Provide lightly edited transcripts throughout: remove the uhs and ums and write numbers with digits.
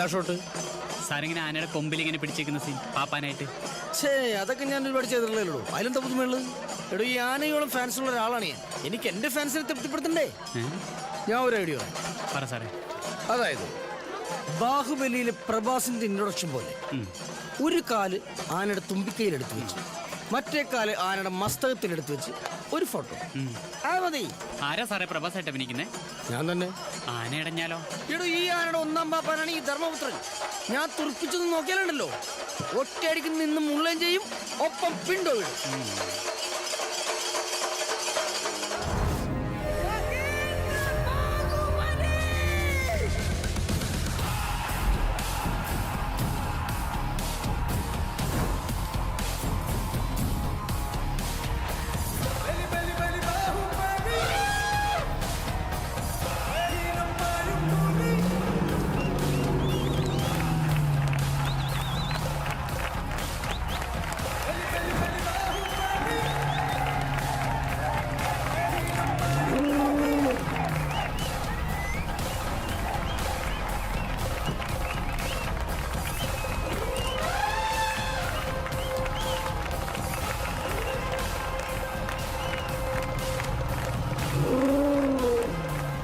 എന്താ ഷോട്ട്? സാറിങ്ങനെ ആനയുടെ കൊമ്പിൽ ഇങ്ങനെ പിടിച്ചേക്കുന്ന സീൻ പാപ്പാനായിട്ട്. അതൊക്കെ ഞാൻ ഒരുപാട് ചെയ്തിട്ടുള്ളൂ. അതിലെന്താ പുതുമയുള്ളത്? എടോ, ഈ ആനയോളം ഫാൻസ് ഉള്ള ഒരാളാണ് ഞാൻ. എനിക്ക് എന്റെ ഫാൻസിനെ തൃപ്തിപ്പെടുത്തണ്ടേ? ഞാൻ ഒരു ഐഡിയ പറ സാറേ. അതായത് ബാഹുബലിയിലെ പ്രഭാസിന്റെ ഇൻട്രൊഡക്ഷൻ പോലെ ഒരു കാല് ആനയുടെ തുമ്പിക്കൈയിലെടുത്ത് വെച്ച് മറ്റേ കാല് ആനയുടെ മസ്തകത്തിലെടുത്ത് വെച്ച് ഒരു ഫോട്ടോ. മതി. ആരാ സാറേ പ്രഭാസായിട്ട് അഭിനയിക്കുന്നേ? ഞാൻ തന്നെ. ആന ഇടഞ്ഞാലോ? എടോ, ഈ ആനയുടെ ഒന്നാം പാപ്പാനാണ് ഈ ധർമ്മപുത്രൻ. ഞാൻ തുറപ്പിച്ചൊന്നും നോക്കിയാലുണ്ടല്ലോ, ഒറ്റയടിക്ക് നിന്ന് മുള്ളുകയും ചെയ്യും, ഒപ്പം പിണ്ടോ ഇടും.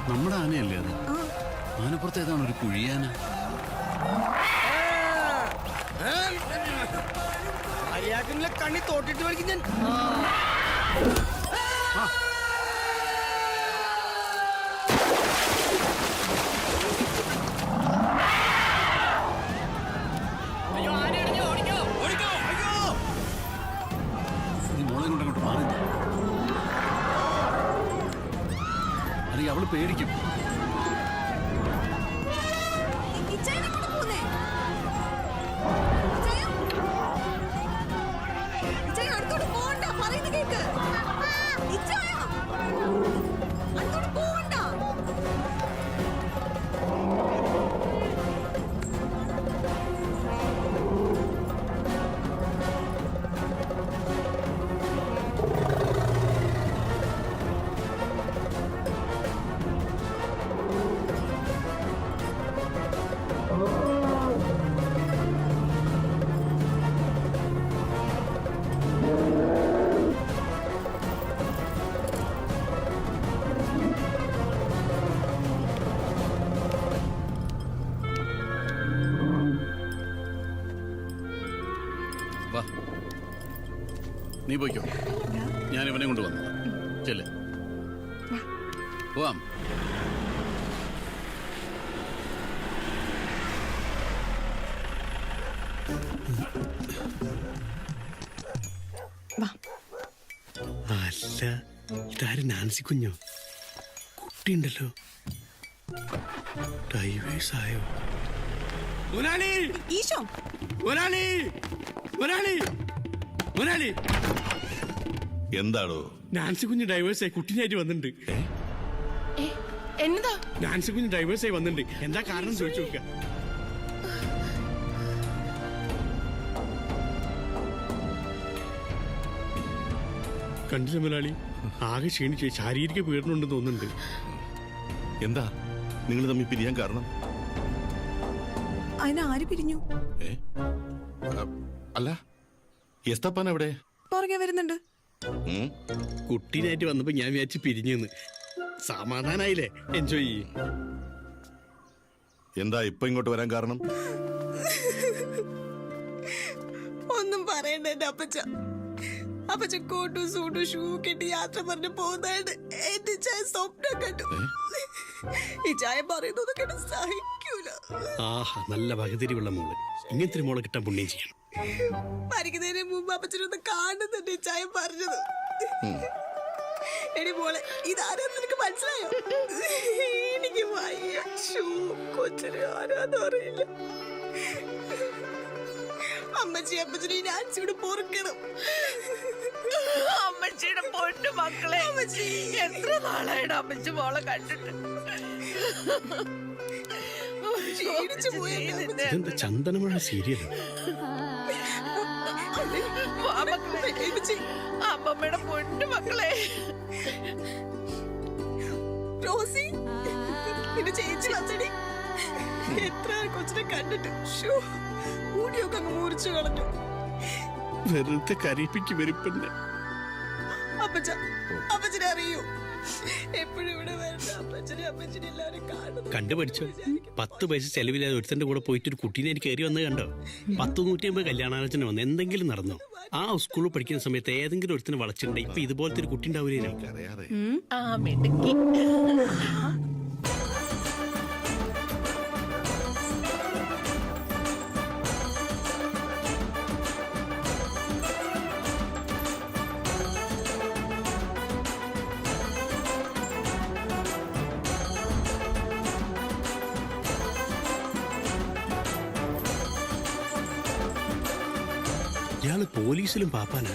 നമ്മുടെ ആനയല്ലേ അത്? ആനപ്പുറത്ത് ഏതാണ് ഒരു കുഴിയാന? കണ്ണി തോട്ടിട്ട് കളിക്കും ഞാൻ. മോളെ കൊണ്ടങ്ങോട്ട് മാറി. അല്ലെങ്കിൽ അവള് പേടിക്കും. നീ പോയിക്കോ, ഞാൻ ഇവനെ കൊണ്ടുവന്നു. ചെല്ലേ പോവാം. അല്ല, ഇതാരും നാൻസി കുഞ്ഞോ? കുട്ടിയുണ്ടല്ലോ, ഡൈവേഴ്സായോ? എന്താണോ? നാൻസി കുഞ്ഞ് ഡൈവേഴ്സായി കുട്ടീനായിട്ട് വന്നിട്ടുണ്ട്. എന്നതാ? നാൻസി കുഞ്ഞ് ഡൈവേഴ്സായി വന്നിട്ടുണ്ട്. എന്താ കാരണം ചോദിച്ചു നോക്ക. കണ്ടില്ല മുതലാളി, ആകെ ക്ഷീണിച്ച് ശാരീരിക പീഡനമുണ്ടെന്ന് തോന്നുന്നുണ്ട്. എന്താ നിങ്ങൾ തമ്മിൽ പിരിയാൻ കാരണം? അതിന് ആര് പിരിഞ്ഞു? അല്ല, എസ്തപ്പാൻ എവിടെ? പുറകെ വരുന്നുണ്ട്. കുട്ടീനായിട്ട് വന്നപ്പോ ഞാൻ വിചാരിച്ച് പിരിഞ്ഞെന്ന്. സമാധാനായില്ലേ? എൻജോയ് ചെയ്യും. എന്താ ഇപ്പൊ ഇങ്ങോട്ട് വരാൻ കാരണം? ഒന്നും പറയണ്ട എന്റെ അപ്പച്ച. അപ്പച്ച കോട്ടും സൂട്ടും ഷൂ കെട്ടി യാത്ര പറഞ്ഞു പോകുന്നതാണ് എന്റെ ചായ സ്വപ്നം കണ്ടു. ഈ ചായ പറയുന്നത് കേട്ട് സഹിക്കൂല. ആഹാ, നല്ല വകതിരിവുള്ള മോള്. ഇങ്ങനത്തെ മോളെ കിട്ടാൻ പുണ്യം ചെയ്യണം. മരിക്കുന്നതിന് മുമ്പ് അപ്പച്ചനൊന്ന് കാണുന്നുണ്ട് ഈ ചായ പറഞ്ഞത്. എടി മോളെ, ഇതാരെന്ന് നിനക്ക് മനസ്സിലായോ? എനിക്ക് വയ്യ. കൊച്ചിന് ആരാന്ന് അറിയില്ല. അമ്മച്ചി അപ്പച്ചനെ നാൻസിയോട് പൊറുക്കണം. അമ്മച്ചിയുടെ പൊന്നു മക്കളെ, എത്ര നാളായിട്ട് അമ്മച്ചി മോളെ കണ്ടിട്ട്. ചന്ദനമഴ സീരിയൽ. അമ്മമ്മയുടെ പൊന്നു മക്കളെ. റോസി, നിന്റെ ചേച്ചി വന്നടി. എത്ര കൊച്ചിനെ കണ്ടിട്ട് ഷൂ മുടിയൊക്കെ അങ്ങ് മുറിച്ചു കളഞ്ഞു. വെറുതെ കരയിപ്പിക്കും വെരുപ്പന്നെ. അപ്പച്ചനെ അറിയൂ, എപ്പോഴും ഇവിടെ വരുന്ന അപ്പച്ചനെ എല്ലാവരും കാണുന്നു. കണ്ടുപഠിച്ചോ, 10 പൈസ ചെലവില്ലാതെ ഒരുത്തന്റെ കൂടെ പോയിട്ട് ഒരു കുട്ടീനെ എനിക്ക് കയറി വന്ന് കണ്ടോ? 150 കല്യാണാലോചന വന്ന് എന്തെങ്കിലും നടന്നോ? ആ സ്കൂളിൽ പഠിക്കുന്ന സമയത്ത് ഏതെങ്കിലും ഒരുത്തിന് വളച്ചിട്ടുണ്ടെ ഇപ്പൊ ഇതുപോലത്തെ ഒരു കുട്ടി ഉണ്ടാവില്ലേ? ആ മിടുക്കി. ഇയാള് പോലീസിലും പാപ്പാനാ.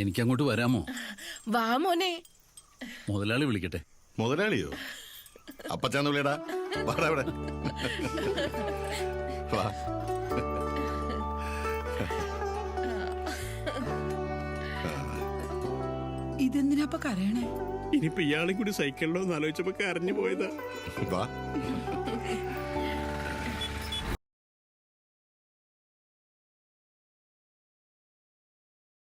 എനിക്കങ്ങോട്ട് വരാമോ? വാ മോനെ. മുതലാളി വിളിക്കട്ടെ. മുതലാളിയോ? അപ്പച്ചാന്ന് വിളിയടാ. വാടാ ഇവിടെ. വാ. ഇതെന്തിനാ കരയണേ? ഇനിയിപ്പോ ഇയാളെ കൂടി സൈക്കിളിലോ എന്ന് ആലോചിച്ചപ്പോ കരഞ്ഞു പോയതാ. വാ.